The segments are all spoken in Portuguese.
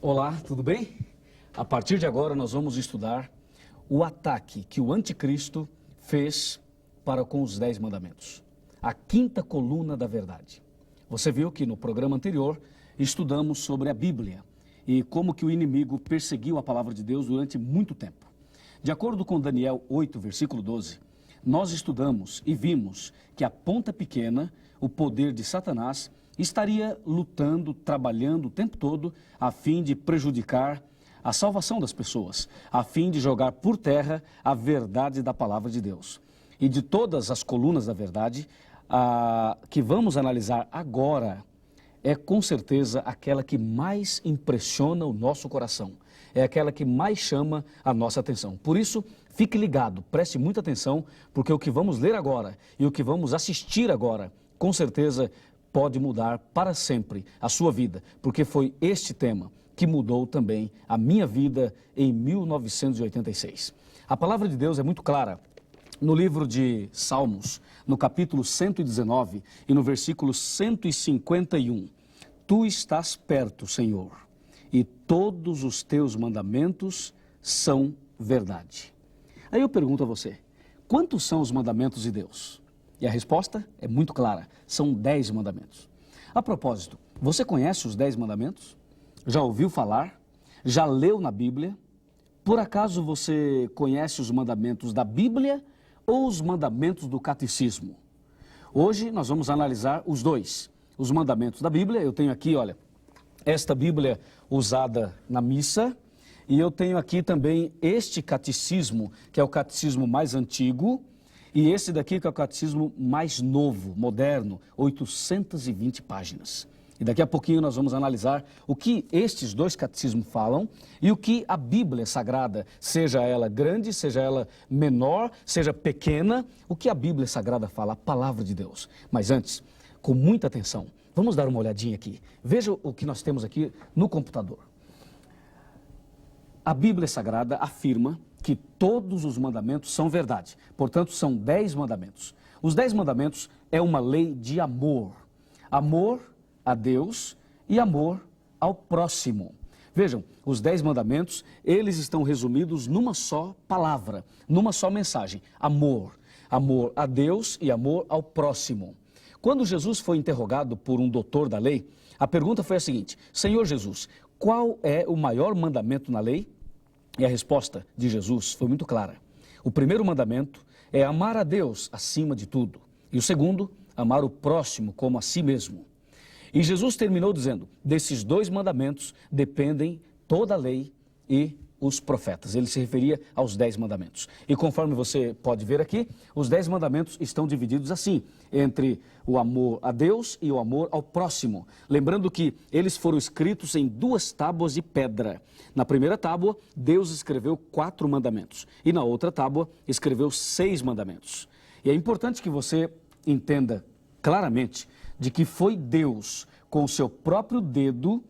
Olá, tudo bem? A partir de agora nós vamos estudar o ataque que o anticristo fez para com os 10 mandamentos. A quinta coluna da verdade. Você viu que no programa anterior estudamos sobre a Bíblia e como que o inimigo perseguiu a palavra de Deus durante muito tempo. De acordo com Daniel 8, versículo 12, nós estudamos e vimos que a ponta pequena, o poder de Satanás, estaria lutando, trabalhando o tempo todo a fim de prejudicar a salvação das pessoas, a fim de jogar por terra a verdade da palavra de Deus. E de todas as colunas da verdade, a que vamos analisar agora é com certeza aquela que mais impressiona o nosso coração, é aquela que mais chama a nossa atenção. Por isso, fique ligado, preste muita atenção, porque o que vamos ler agora e o que vamos assistir agora, com certeza pode mudar para sempre a sua vida, porque foi este tema que mudou também a minha vida em 1986. A palavra de Deus é muito clara. No livro de Salmos, no capítulo 119 e no versículo 151, Tu estás perto, Senhor, e todos os teus mandamentos são verdade. Aí eu pergunto a você, quantos são os mandamentos de Deus? E a resposta é muito clara, são 10 mandamentos. A propósito, você conhece os 10 mandamentos? Já ouviu falar? Já leu na Bíblia? Por acaso você conhece os mandamentos da Bíblia ou os mandamentos do catecismo? Hoje nós vamos analisar os dois. Os mandamentos da Bíblia, eu tenho aqui, olha, esta Bíblia usada na missa, e eu tenho aqui também este catecismo, que é o catecismo mais antigo, e esse daqui que é o catecismo mais novo, moderno, 820 páginas. E daqui a pouquinho nós vamos analisar o que estes dois catecismos falam e o que a Bíblia Sagrada, seja ela grande, seja ela menor, seja pequena, o que a Bíblia Sagrada fala, a palavra de Deus. Mas antes, com muita atenção, vamos dar uma olhadinha aqui. Veja o que nós temos aqui no computador. A Bíblia Sagrada afirma que todos os mandamentos são verdade. Portanto, são 10 mandamentos. Os 10 mandamentos é uma lei de amor. Amor a Deus e amor ao próximo. Vejam, os 10 mandamentos, eles estão resumidos numa só palavra, numa só mensagem. Amor. Amor a Deus e amor ao próximo. Quando Jesus foi interrogado por um doutor da lei, a pergunta foi a seguinte: Senhor Jesus, qual é o maior mandamento na lei? E a resposta de Jesus foi muito clara. O primeiro mandamento é amar a Deus acima de tudo. E o segundo, amar o próximo como a si mesmo. E Jesus terminou dizendo, desses 2 mandamentos dependem toda a lei e os profetas. Ele se referia aos 10 mandamentos. E conforme você pode ver aqui, os 10 mandamentos estão divididos assim, entre o amor a Deus e o amor ao próximo. Lembrando que eles foram escritos em 2 tábuas de pedra. Na primeira tábua, Deus escreveu 4 mandamentos. E na outra tábua, escreveu 6 mandamentos. E é importante que você entenda claramente de que foi Deus, com o seu próprio dedo,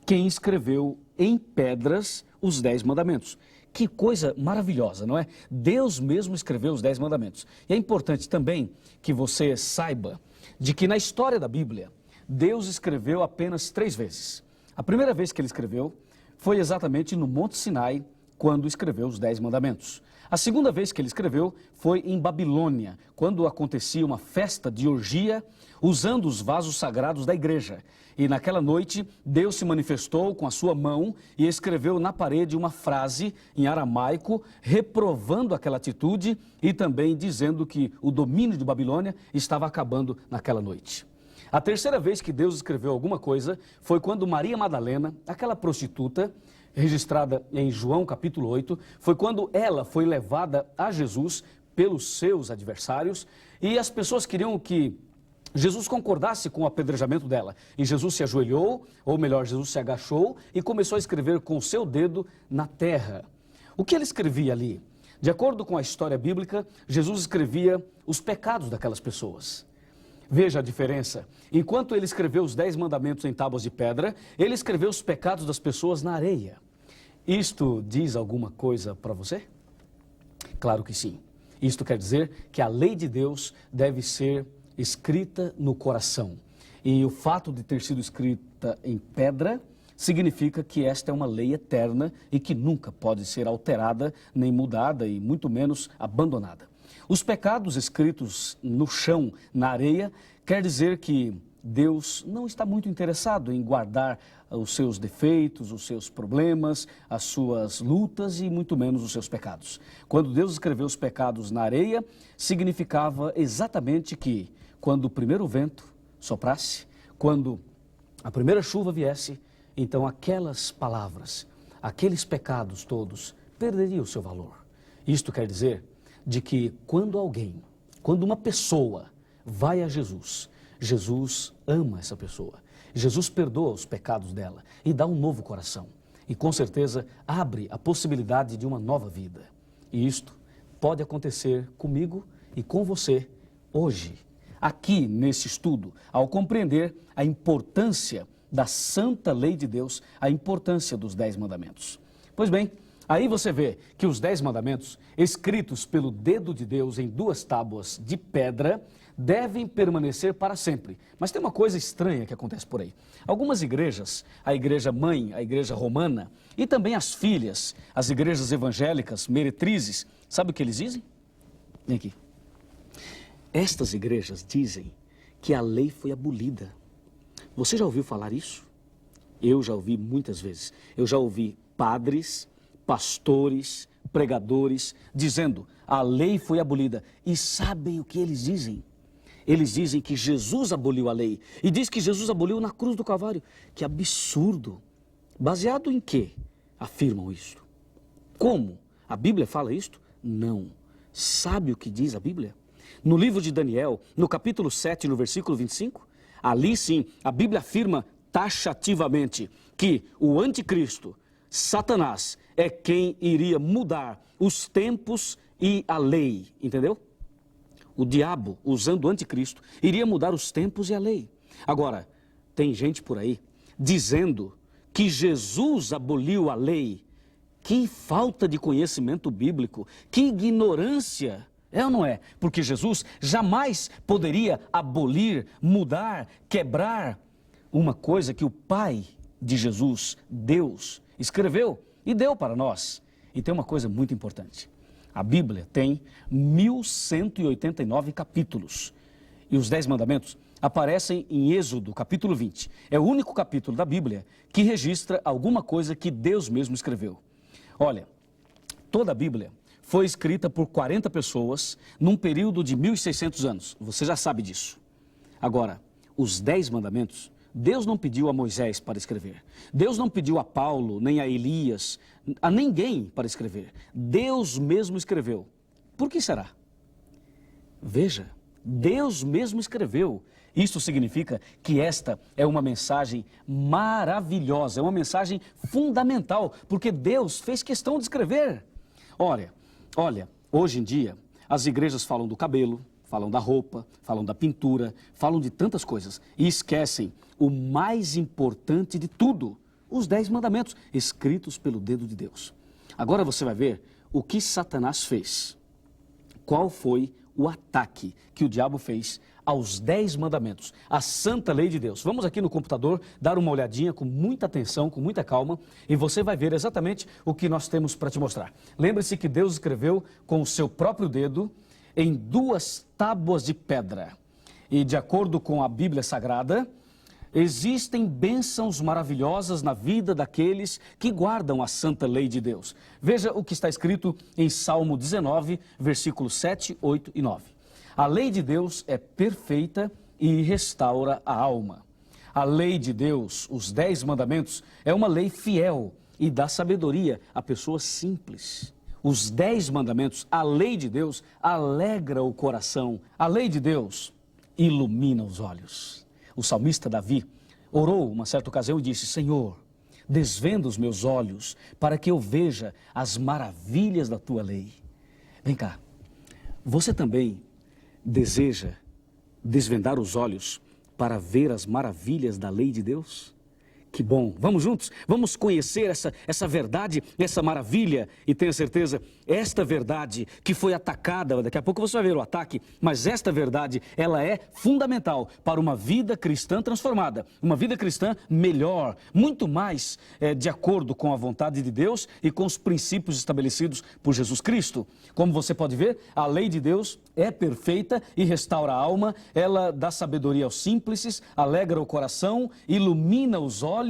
quem escreveu em pedras os 10 mandamentos. Que coisa maravilhosa, não é? Deus mesmo escreveu os 10 mandamentos. E é importante também que você saiba de que na história da Bíblia, Deus escreveu apenas 3 vezes. A primeira vez que ele escreveu foi exatamente no Monte Sinai, quando escreveu os 10 mandamentos. A segunda vez que ele escreveu foi em Babilônia, quando acontecia uma festa de orgia, usando os vasos sagrados da igreja. E naquela noite, Deus se manifestou com a sua mão e escreveu na parede uma frase em aramaico, reprovando aquela atitude e também dizendo que o domínio de Babilônia estava acabando naquela noite. A terceira vez que Deus escreveu alguma coisa foi quando Maria Madalena, aquela prostituta, registrada em João capítulo 8, foi quando ela foi levada a Jesus pelos seus adversários e as pessoas queriam que Jesus concordasse com o apedrejamento dela. E Jesus se ajoelhou, ou melhor, Jesus se agachou e começou a escrever com o seu dedo na terra. O que ele escrevia ali? De acordo com a história bíblica, Jesus escrevia os pecados daquelas pessoas. Veja a diferença. Enquanto ele escreveu os 10 mandamentos em tábuas de pedra, ele escreveu os pecados das pessoas na areia. Isto diz alguma coisa para você? Claro que sim. Isto quer dizer que a lei de Deus deve ser escrita no coração. E o fato de ter sido escrita em pedra significa que esta é uma lei eterna e que nunca pode ser alterada, nem mudada e muito menos abandonada. Os pecados escritos no chão, na areia, quer dizer que Deus não está muito interessado em guardar os seus defeitos, os seus problemas, as suas lutas e muito menos os seus pecados. Quando Deus escreveu os pecados na areia, significava exatamente que quando o primeiro vento soprasse, quando a primeira chuva viesse, então aquelas palavras, aqueles pecados todos perderiam o seu valor. Isto quer dizer de que quando uma pessoa vai a Jesus, Jesus ama essa pessoa. Jesus perdoa os pecados dela e dá um novo coração. E com certeza abre a possibilidade de uma nova vida. E isto pode acontecer comigo e com você hoje, aqui nesse estudo, ao compreender a importância da santa lei de Deus, a importância dos 10 mandamentos. Pois bem, aí você vê que os 10 mandamentos, escritos pelo dedo de Deus em 2 tábuas de pedra, devem permanecer para sempre. Mas tem uma coisa estranha que acontece por aí. Algumas igrejas, a igreja mãe, a igreja romana, e também as filhas, as igrejas evangélicas, meretrizes, sabe o que eles dizem? Vem aqui. Estas igrejas dizem que a lei foi abolida. Você já ouviu falar isso? Eu já ouvi muitas vezes. Eu já ouvi padres, pastores, pregadores dizendo a lei foi abolida. E sabem o que eles dizem? Eles dizem que Jesus aboliu a lei. E diz que Jesus aboliu na cruz do Calvário. Que absurdo! Baseado em quê afirmam isto? Como? A Bíblia fala isto? Não. Sabe o que diz a Bíblia? No livro de Daniel, no capítulo 7, no versículo 25, ali sim, a Bíblia afirma taxativamente que o anticristo, Satanás, é quem iria mudar os tempos e a lei, entendeu? O diabo, usando o anticristo, iria mudar os tempos e a lei. Agora, tem gente por aí dizendo que Jesus aboliu a lei. Que falta de conhecimento bíblico, que ignorância, é ou não é? Porque Jesus jamais poderia abolir, mudar, quebrar uma coisa que o Pai de Jesus, Deus, escreveu e deu para nós. E tem uma coisa muito importante. A Bíblia tem 1189 capítulos. E os 10 mandamentos aparecem em Êxodo, capítulo 20. É o único capítulo da Bíblia que registra alguma coisa que Deus mesmo escreveu. Olha, toda a Bíblia foi escrita por 40 pessoas num período de 1600 anos. Você já sabe disso. Agora, os 10 mandamentos, Deus não pediu a Moisés para escrever. Deus não pediu a Paulo, nem a Elias, a ninguém para escrever. Deus mesmo escreveu. Por que será? Veja, Deus mesmo escreveu. Isso significa que esta é uma mensagem maravilhosa, é uma mensagem fundamental, porque Deus fez questão de escrever. Olha, hoje em dia, as igrejas falam do cabelo, falam da roupa, falam da pintura, falam de tantas coisas e esquecem o mais importante de tudo, os 10 mandamentos escritos pelo dedo de Deus. Agora você vai ver o que Satanás fez. Qual foi o ataque que o diabo fez aos 10 mandamentos, à santa lei de Deus. Vamos aqui no computador dar uma olhadinha com muita atenção, com muita calma, e você vai ver exatamente o que nós temos para te mostrar. Lembre-se que Deus escreveu com o seu próprio dedo em 2 tábuas de pedra. E de acordo com a Bíblia Sagrada, existem bênçãos maravilhosas na vida daqueles que guardam a santa lei de Deus. Veja o que está escrito em Salmo 19, versículos 7, 8 e 9. A lei de Deus é perfeita e restaura a alma. A lei de Deus, os 10 mandamentos, é uma lei fiel e dá sabedoria a pessoas simples. Os 10 mandamentos, a lei de Deus, alegra o coração. A lei de Deus ilumina os olhos. O salmista Davi orou uma certa ocasião e disse: Senhor, desvenda os meus olhos para que eu veja as maravilhas da tua lei. Vem cá, você também deseja desvendar os olhos para ver as maravilhas da lei de Deus? Que bom, vamos juntos, vamos conhecer essa verdade, essa maravilha, e tenha certeza, esta verdade que foi atacada, daqui a pouco você vai ver o ataque, mas esta verdade, ela é fundamental para uma vida cristã transformada, uma vida cristã melhor, muito mais de acordo com a vontade de Deus e com os princípios estabelecidos por Jesus Cristo. Como você pode ver, a lei de Deus é perfeita e restaura a alma, ela dá sabedoria aos simples, alegra o coração, ilumina os olhos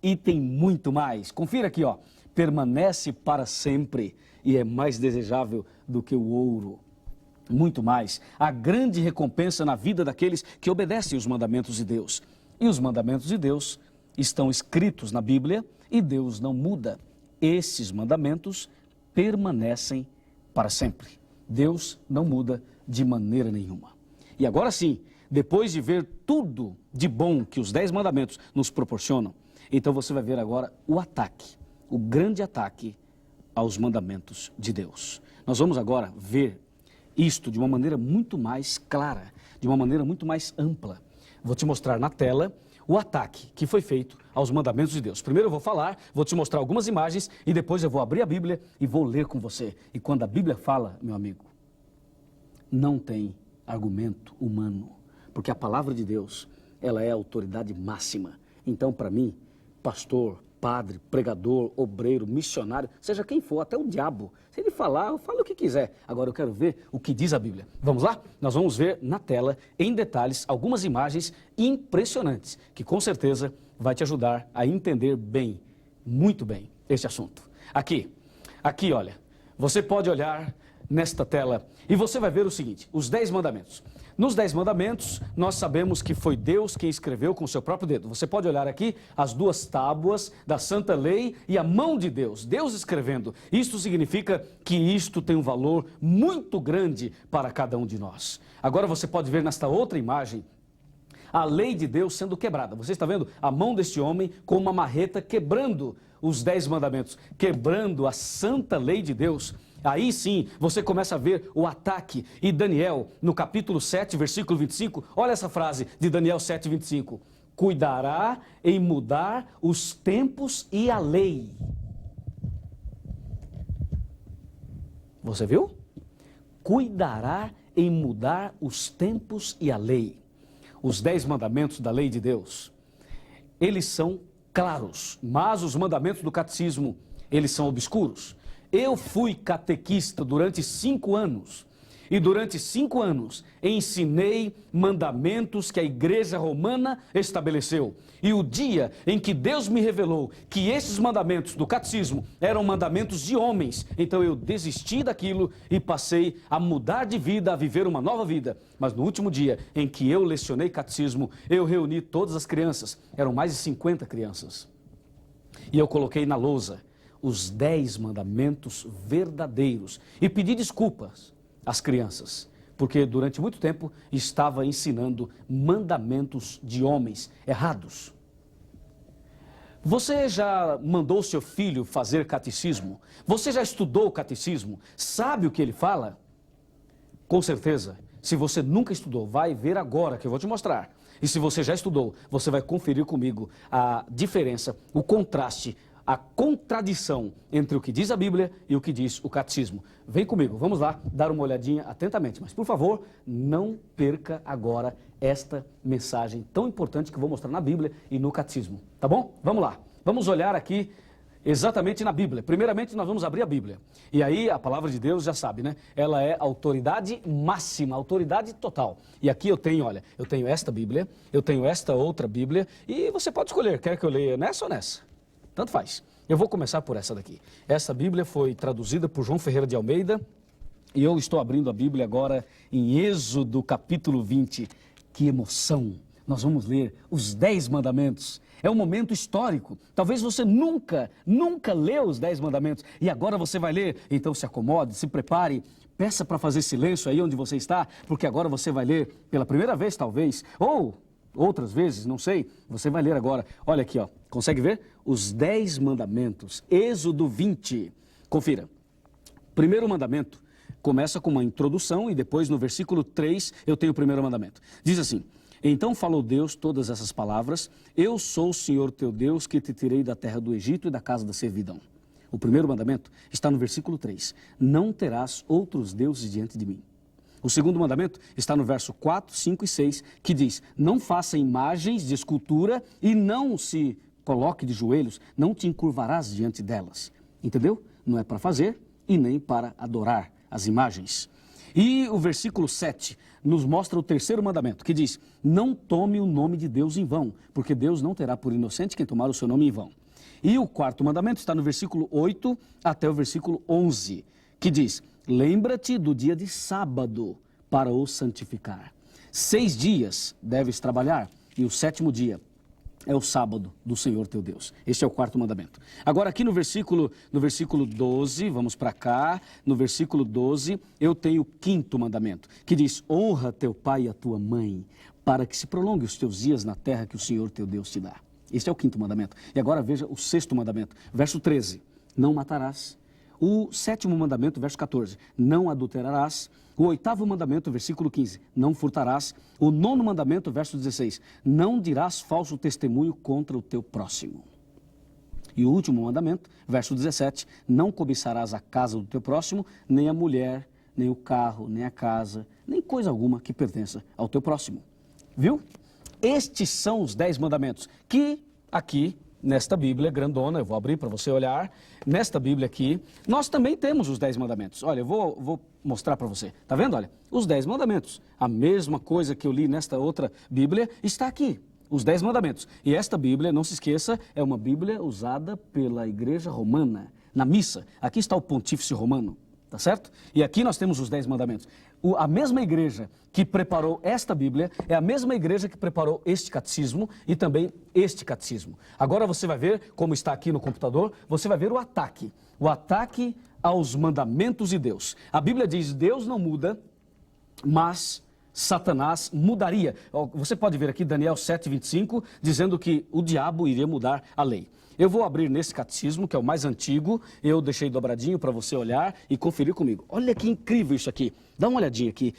e tem muito mais. Confira aqui, ó. Permanece para sempre e é mais desejável do que o ouro. Muito mais. A grande recompensa na vida daqueles que obedecem os mandamentos de Deus. E os mandamentos de Deus estão escritos na Bíblia e Deus não muda. Esses mandamentos permanecem para sempre. Deus não muda de maneira nenhuma. E agora sim, depois de ver tudo de bom que os 10 mandamentos nos proporcionam, então você vai ver agora o ataque, o grande ataque aos mandamentos de Deus. Nós vamos agora ver isto de uma maneira muito mais clara, de uma maneira muito mais ampla. Vou te mostrar na tela o ataque que foi feito aos mandamentos de Deus. Primeiro eu vou falar, vou te mostrar algumas imagens e depois eu vou abrir a Bíblia e vou ler com você. E quando a Bíblia fala, meu amigo, não tem argumento humano, porque a palavra de Deus, ela é a autoridade máxima. Então, para mim, pastor, padre, pregador, obreiro, missionário, seja quem for, até o diabo, se ele falar, fala o que quiser. Agora eu quero ver o que diz a Bíblia. Vamos lá? Nós vamos ver na tela, em detalhes, algumas imagens impressionantes, que com certeza vai te ajudar a entender bem, muito bem, este assunto. Aqui, olha, você pode olhar nesta tela e você vai ver o seguinte, os 10 mandamentos. Nos 10 mandamentos, nós sabemos que foi Deus quem escreveu com o seu próprio dedo. Você pode olhar aqui as 2 tábuas da Santa Lei e a mão de Deus, Deus escrevendo. Isto significa que isto tem um valor muito grande para cada um de nós. Agora você pode ver nesta outra imagem a lei de Deus sendo quebrada. Você está vendo a mão deste homem com uma marreta quebrando os 10 mandamentos, quebrando a santa lei de Deus. Aí sim, você começa a ver o ataque. E Daniel, no capítulo 7, versículo 25, olha essa frase de Daniel 7, 25. Cuidará em mudar os tempos e a lei. Você viu? Cuidará em mudar os tempos e a lei. Os 10 mandamentos da lei de Deus, eles são claros, mas os mandamentos do catecismo, eles são obscuros. Eu fui catequista durante 5 anos e durante 5 anos ensinei mandamentos que a Igreja Romana estabeleceu. E o dia em que Deus me revelou que esses mandamentos do catecismo eram mandamentos de homens, então eu desisti daquilo e passei a mudar de vida, a viver uma nova vida. Mas no último dia em que eu lecionei catecismo, eu reuni todas as crianças, eram mais de 50 crianças, e eu coloquei na lousa os 10 mandamentos verdadeiros e pedi desculpas às crianças, porque durante muito tempo estava ensinando mandamentos de homens errados. Você já mandou seu filho fazer catecismo? Você já estudou o catecismo? Sabe o que ele fala? Com certeza, se você nunca estudou, vai ver agora que eu vou te mostrar. E se você já estudou, você vai conferir comigo a diferença, o contraste, a contradição entre o que diz a Bíblia e o que diz o catecismo. Vem comigo, vamos lá dar uma olhadinha atentamente. Mas, por favor, não perca agora esta mensagem tão importante que eu vou mostrar na Bíblia e no catecismo. Tá bom? Vamos lá. Vamos olhar aqui exatamente na Bíblia. Primeiramente, nós vamos abrir a Bíblia. E aí, a palavra de Deus, já sabe, né? Ela é autoridade máxima, autoridade total. E aqui eu tenho, olha, eu tenho esta Bíblia, eu tenho esta outra Bíblia, e você pode escolher, quer que eu leia nessa ou nessa? Tanto faz. Eu vou começar por essa daqui. Essa Bíblia foi traduzida por João Ferreira de Almeida e eu estou abrindo a Bíblia agora em Êxodo capítulo 20. Que emoção! Nós vamos ler os 10 mandamentos. É um momento histórico. Talvez você nunca leu os 10 mandamentos e agora você vai ler. Então se acomode, se prepare, peça para fazer silêncio aí onde você está, porque agora você vai ler pela primeira vez talvez, ou outras vezes, não sei, você vai ler agora. Olha aqui, ó. Consegue ver? Os 10 mandamentos, Êxodo 20. Confira. Primeiro mandamento começa com uma introdução e depois no versículo 3 eu tenho o primeiro mandamento. Diz assim: Então falou Deus todas essas palavras: eu sou o Senhor teu Deus que te tirei da terra do Egito e da casa da servidão. O primeiro mandamento está no versículo 3. Não terás outros deuses diante de mim. O segundo mandamento está no verso 4, 5 e 6, que diz: não faça imagens de escultura e não se coloque de joelhos, não te encurvarás diante delas. Entendeu? Não é para fazer e nem para adorar as imagens. E o versículo 7 nos mostra o terceiro mandamento, que diz: não tome o nome de Deus em vão, porque Deus não terá por inocente quem tomar o seu nome em vão. E o quarto mandamento está no versículo 8 até o versículo 11, que diz: lembra-te do dia de sábado para o santificar. 6 dias deves trabalhar e o sétimo dia é o sábado do Senhor teu Deus. Este é o quarto mandamento. Agora aqui no versículo 12, vamos para cá, no versículo 12, eu tenho o quinto mandamento, que diz: honra teu pai e a tua mãe, para que se prolongue os teus dias na terra que o Senhor teu Deus te dá. Este é o quinto mandamento. E agora veja o sexto mandamento, verso 13, não matarás. O sétimo mandamento, verso 14, não adulterarás. O oitavo mandamento, versículo 15, não furtarás. O nono mandamento, verso 16, não dirás falso testemunho contra o teu próximo. E o último mandamento, verso 17, não cobiçarás a casa do teu próximo, nem a mulher, nem o carro, nem a casa, nem coisa alguma que pertença ao teu próximo. Viu? Estes são os 10 mandamentos que aqui, nesta Bíblia grandona, eu vou abrir para você olhar, nesta Bíblia aqui, nós também temos os 10 mandamentos. Olha, eu vou mostrar para você. Tá vendo? Olha, os 10 mandamentos. A mesma coisa que eu li nesta outra Bíblia está aqui. Os 10 mandamentos. E esta Bíblia, não se esqueça, é uma Bíblia usada pela Igreja Romana, na missa. Aqui está o Pontífice Romano, tá certo? E aqui nós temos os 10 mandamentos. A mesma igreja que preparou esta Bíblia é a mesma igreja que preparou este catecismo e também este catecismo. Agora você vai ver, como está aqui no computador, você vai ver o ataque aos mandamentos de Deus. A Bíblia diz: Deus não muda, mas Satanás mudaria. Você pode ver aqui Daniel 7:25, dizendo que o diabo iria mudar a lei. Eu vou abrir nesse catecismo, que é o mais antigo, eu deixei dobradinho para você olhar e conferir comigo. Olha que incrível isso aqui. Dá uma olhadinha aqui.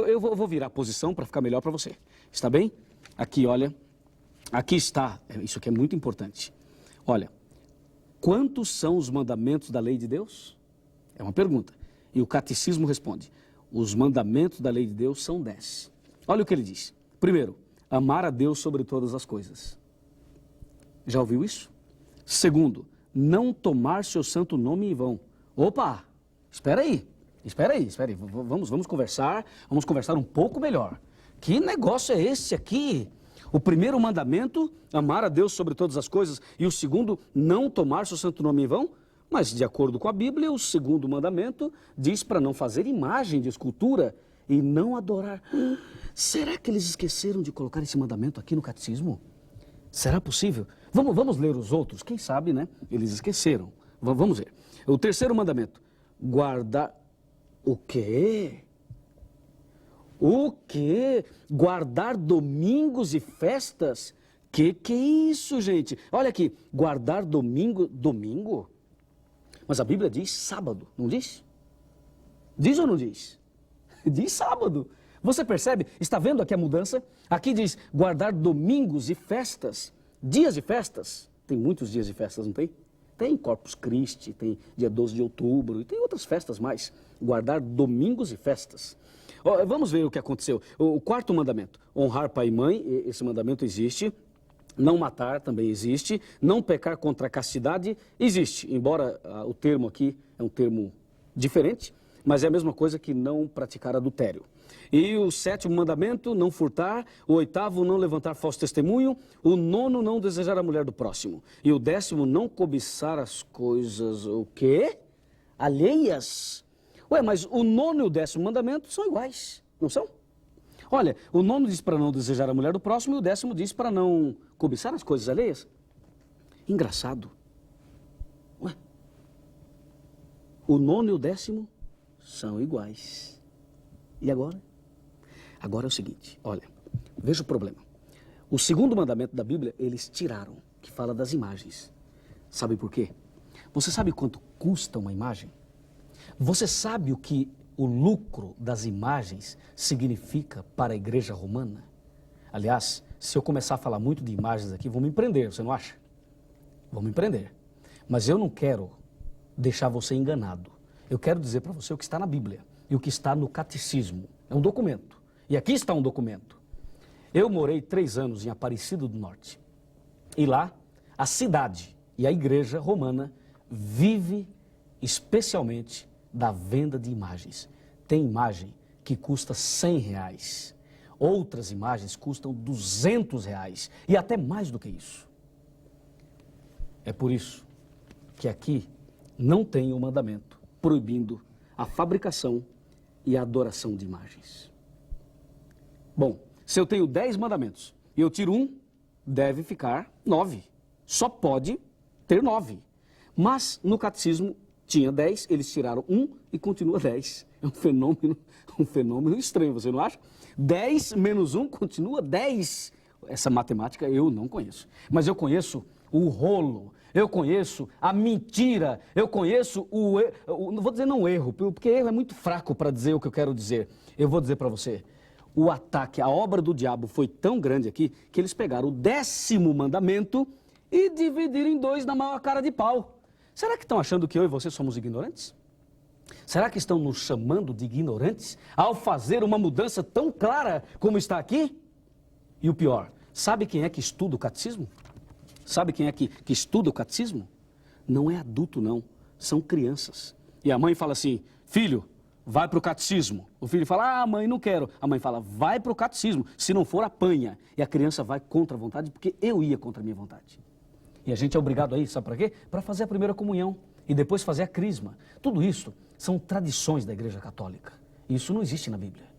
Eu vou virar a posição para ficar melhor para você. Está bem? Aqui, olha. Aqui está. Isso aqui é muito importante. Olha. Quantos são os mandamentos da lei de Deus? É uma pergunta. E o catecismo responde: os mandamentos da lei de Deus são 10. Olha o que ele diz. Primeiro, amar a Deus sobre todas as coisas. Já ouviu isso? Segundo, não tomar seu santo nome em vão. Opa, espera aí. Vamos conversar um pouco melhor. Que negócio é esse aqui? O primeiro mandamento, amar a Deus sobre todas as coisas, e o segundo, não tomar seu santo nome em vão. Mas, de acordo com a Bíblia, o segundo mandamento diz para não fazer imagem de escultura e não adorar. Será que eles esqueceram de colocar esse mandamento aqui no catecismo? Será possível? Vamos ler os outros, quem sabe, né? Eles esqueceram. Vamos ver. O terceiro mandamento, guardar... O quê? O quê? Guardar domingos e festas? Que é isso, gente? Olha aqui, guardar domingo? Mas a Bíblia diz sábado, não diz? Diz ou não diz? Diz sábado. Você percebe? Está vendo aqui a mudança? Aqui diz guardar domingos e festas, dias de festas. Tem muitos dias de festas, não tem? Tem Corpus Christi, tem dia 12 de outubro e tem outras festas mais. Guardar domingos e festas. Vamos ver o que aconteceu. O quarto mandamento, honrar pai e mãe, esse mandamento existe. Não matar também existe. Não pecar contra a castidade existe, embora o termo aqui é um termo diferente, mas é a mesma coisa que não praticar adultério. E o sétimo mandamento, não furtar. O oitavo, não levantar falso testemunho. O nono, não desejar a mulher do próximo. E o décimo, não cobiçar as coisas, o quê? Alheias. Ué, mas o nono e o décimo mandamento são iguais, não são? Olha, o nono diz para não desejar a mulher do próximo e o décimo diz para não cobiçar as coisas alheias. Engraçado. Ué, o nono e o décimo são iguais. E agora? Agora é o seguinte, olha, veja o problema. O segundo mandamento da Bíblia, eles tiraram, que fala das imagens. Sabe por quê? Você sabe quanto custa uma imagem? Você sabe o que o lucro das imagens significa para a igreja romana? Aliás, se eu começar a falar muito de imagens aqui, vão me prender, você não acha? Vão me prender. Mas eu não quero deixar você enganado. Eu quero dizer para você o que está na Bíblia e o que está no catecismo. É um documento. E aqui está um documento. Eu morei 3 anos em Aparecida do Norte. E lá, a cidade e a igreja romana vive especialmente da venda de imagens. Tem imagem que custa R$100. Outras imagens custam R$200 e até mais do que isso. É por isso que aqui não tem o mandamento proibindo a fabricação e a adoração de imagens. Bom, se eu tenho 10 mandamentos e eu tiro um, deve ficar 9. Só pode ter 9. Mas no catecismo tinha 10, eles tiraram um e continua 10. É um fenômeno estranho, você não acha? 10 menos 1 continua 10. Essa matemática eu não conheço. Mas eu conheço o rolo, eu conheço a mentira, eu conheço não vou dizer não erro, porque erro é muito fraco para dizer o que eu quero dizer. Eu vou dizer para você, o ataque, a obra do diabo foi tão grande aqui, que eles pegaram o 10º mandamento e dividiram em 2 na maior cara de pau. Será que estão achando que eu e você somos ignorantes? Será que estão nos chamando de ignorantes ao fazer uma mudança tão clara como está aqui? E o pior, sabe quem é que estuda o catecismo? Sabe quem é que estuda o catecismo? Não é adulto, não. São crianças. E a mãe fala assim, filho, vai para o catecismo. O filho fala, mãe, não quero. A mãe fala, vai para o catecismo. Se não for, apanha. E a criança vai contra a vontade, porque eu ia contra a minha vontade. E a gente é obrigado a ir, sabe para quê? Para fazer a primeira comunhão e depois fazer a crisma. Tudo isso são tradições da Igreja Católica. Isso não existe na Bíblia.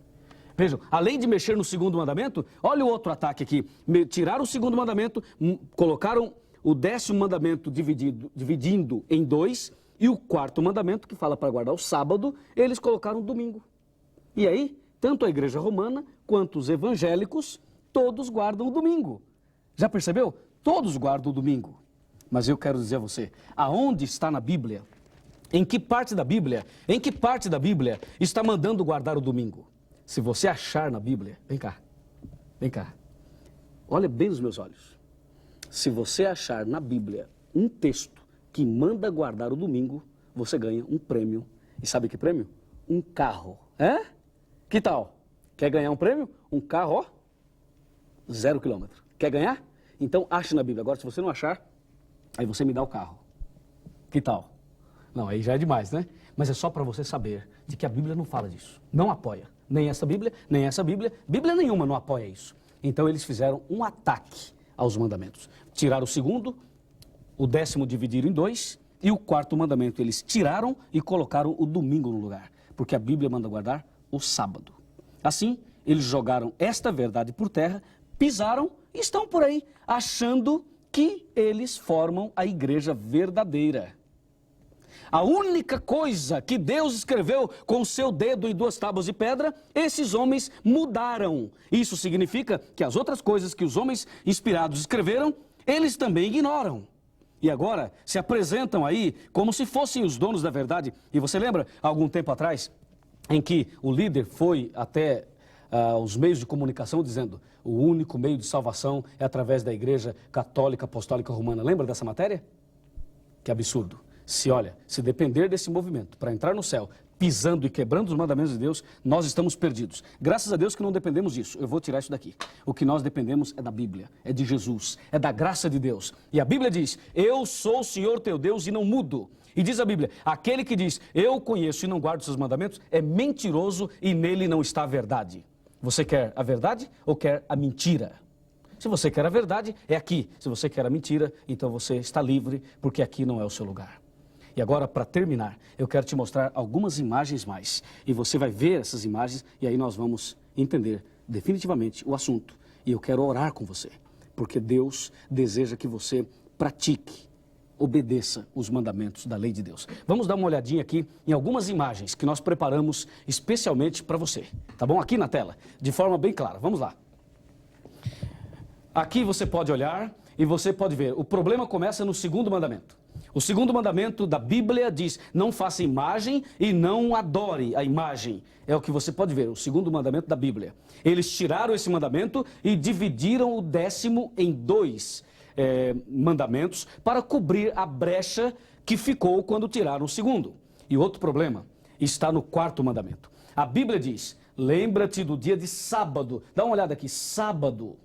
Vejam, além de mexer no 2º mandamento, olha o outro ataque aqui. Tiraram o 2º mandamento, colocaram o 10º mandamento dividindo em 2, e o 4º mandamento, que fala para guardar o sábado, eles colocaram o domingo. E aí, tanto a Igreja Romana quanto os evangélicos, todos guardam o domingo. Já percebeu? Todos guardam o domingo. Mas eu quero dizer a você, aonde está na Bíblia, em que parte da Bíblia está mandando guardar o domingo? Se você achar na Bíblia, vem cá, olha bem nos meus olhos. Se você achar na Bíblia um texto que manda guardar o domingo, você ganha um prêmio. E sabe que prêmio? Um carro. É? Que tal? Quer ganhar um prêmio? Um carro, ó, 0 quilômetro. Quer ganhar? Então ache na Bíblia. Agora, se você não achar, aí você me dá o carro. Que tal? Não, aí já é demais, né? Mas é só para você saber de que a Bíblia não fala disso. Não apoia. Nem essa Bíblia, nem essa Bíblia. Bíblia nenhuma não apoia isso. Então eles fizeram um ataque aos mandamentos. Tiraram o 2º, o 10º dividiram em 2, e o 4º mandamento eles tiraram e colocaram o domingo no lugar. Porque a Bíblia manda guardar o sábado. Assim, eles jogaram esta verdade por terra, pisaram e estão por aí achando que eles formam a igreja verdadeira. A única coisa que Deus escreveu com o seu dedo em 2 tábuas de pedra, esses homens mudaram. Isso significa que as outras coisas que os homens inspirados escreveram, eles também ignoram. E agora se apresentam aí como se fossem os donos da verdade. E você lembra, algum tempo atrás, em que o líder foi até os meios de comunicação dizendo o único meio de salvação é através da Igreja Católica Apostólica Romana. Lembra dessa matéria? Que absurdo. Se depender desse movimento para entrar no céu, pisando e quebrando os mandamentos de Deus, nós estamos perdidos. Graças a Deus que não dependemos disso. Eu vou tirar isso daqui. O que nós dependemos é da Bíblia, é de Jesus, é da graça de Deus. E a Bíblia diz, eu sou o Senhor teu Deus e não mudo. E diz a Bíblia, aquele que diz, eu conheço e não guardo os seus mandamentos, é mentiroso e nele não está a verdade. Você quer a verdade ou quer a mentira? Se você quer a verdade, é aqui. Se você quer a mentira, então você está livre, porque aqui não é o seu lugar. E agora, para terminar, eu quero te mostrar algumas imagens mais. E você vai ver essas imagens e aí nós vamos entender definitivamente o assunto. E eu quero orar com você, porque Deus deseja que você pratique, obedeça os mandamentos da lei de Deus. Vamos dar uma olhadinha aqui em algumas imagens que nós preparamos especialmente para você. Tá bom? Aqui na tela, de forma bem clara. Vamos lá. Aqui você pode olhar e você pode ver. O problema começa no 2º mandamento. O segundo mandamento da Bíblia diz, não faça imagem e não adore a imagem. É o que você pode ver, o segundo mandamento da Bíblia. Eles tiraram esse mandamento e dividiram o 10º em 2 mandamentos para cobrir a brecha que ficou quando tiraram o segundo. E outro problema está no 4º mandamento. A Bíblia diz, lembra-te do dia de sábado. Dá uma olhada aqui, sábado.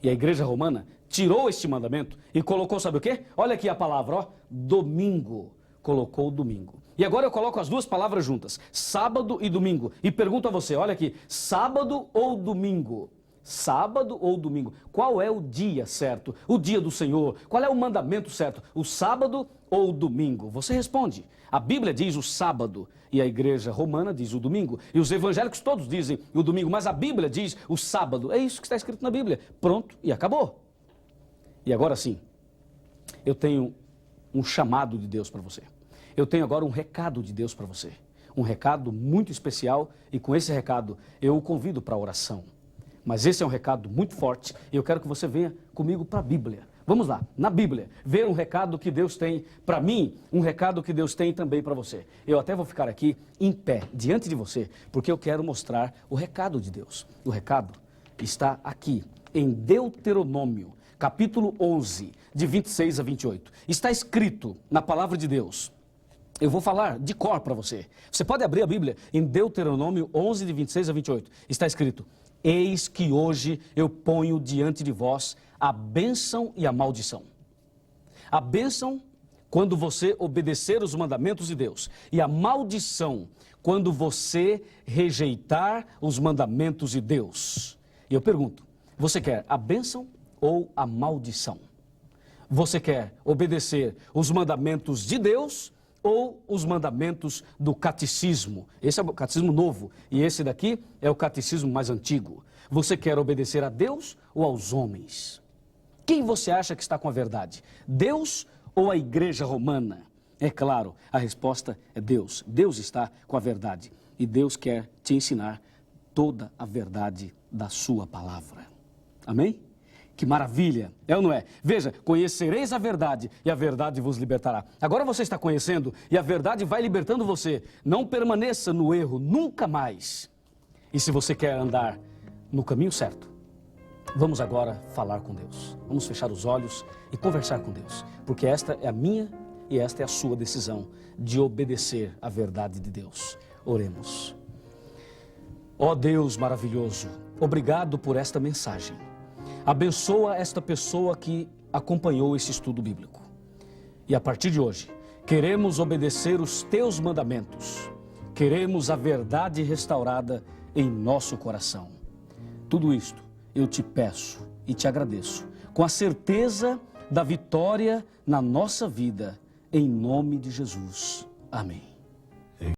E a igreja romana tirou este mandamento e colocou, sabe o quê? Olha aqui a palavra, ó, domingo. Colocou domingo. E agora eu coloco as duas palavras juntas, sábado e domingo. E pergunto a você, olha aqui, sábado ou domingo? Sábado ou domingo? Qual é o dia certo? O dia do Senhor? Qual é o mandamento certo? O sábado ou o domingo? Você responde. A Bíblia diz o sábado e a igreja romana diz o domingo. E os evangélicos todos dizem o domingo, mas a Bíblia diz o sábado. É isso que está escrito na Bíblia. Pronto e acabou. E agora sim, eu tenho um chamado de Deus para você. Eu tenho agora um recado de Deus para você. Um recado muito especial e com esse recado eu o convido para a oração. Mas esse é um recado muito forte e eu quero que você venha comigo para a Bíblia. Vamos lá, na Bíblia, ver um recado que Deus tem para mim, um recado que Deus tem também para você. Eu até vou ficar aqui em pé, diante de você, porque eu quero mostrar o recado de Deus. O recado está aqui, em Deuteronômio, capítulo 11, de 26 a 28. Está escrito na palavra de Deus. Eu vou falar de cor para você. Você pode abrir a Bíblia em Deuteronômio 11, de 26 a 28. Está escrito, eis que hoje eu ponho diante de vós a bênção e a maldição. A bênção, quando você obedecer os mandamentos de Deus. E a maldição, quando você rejeitar os mandamentos de Deus. E eu pergunto, você quer a bênção ou a maldição? Você quer obedecer os mandamentos de Deus ou os mandamentos do catecismo? Esse é o catecismo novo e esse daqui é o catecismo mais antigo. Você quer obedecer a Deus ou aos homens? Quem você acha que está com a verdade? Deus ou a igreja romana? É claro, a resposta é Deus. Deus está com a verdade e Deus quer te ensinar toda a verdade da sua palavra. Amém? Que maravilha, é ou não é? Veja, conhecereis a verdade e a verdade vos libertará. Agora você está conhecendo e a verdade vai libertando você. Não permaneça no erro, nunca mais. E se você quer andar no caminho certo, vamos agora falar com Deus. Vamos fechar os olhos e conversar com Deus. Porque esta é a minha e esta é a sua decisão de obedecer à verdade de Deus. Oremos. Ó Deus maravilhoso, obrigado por esta mensagem. Abençoa esta pessoa que acompanhou esse estudo bíblico. E a partir de hoje, queremos obedecer os teus mandamentos. Queremos a verdade restaurada em nosso coração. Tudo isto eu te peço e te agradeço, com a certeza da vitória na nossa vida, em nome de Jesus. Amém.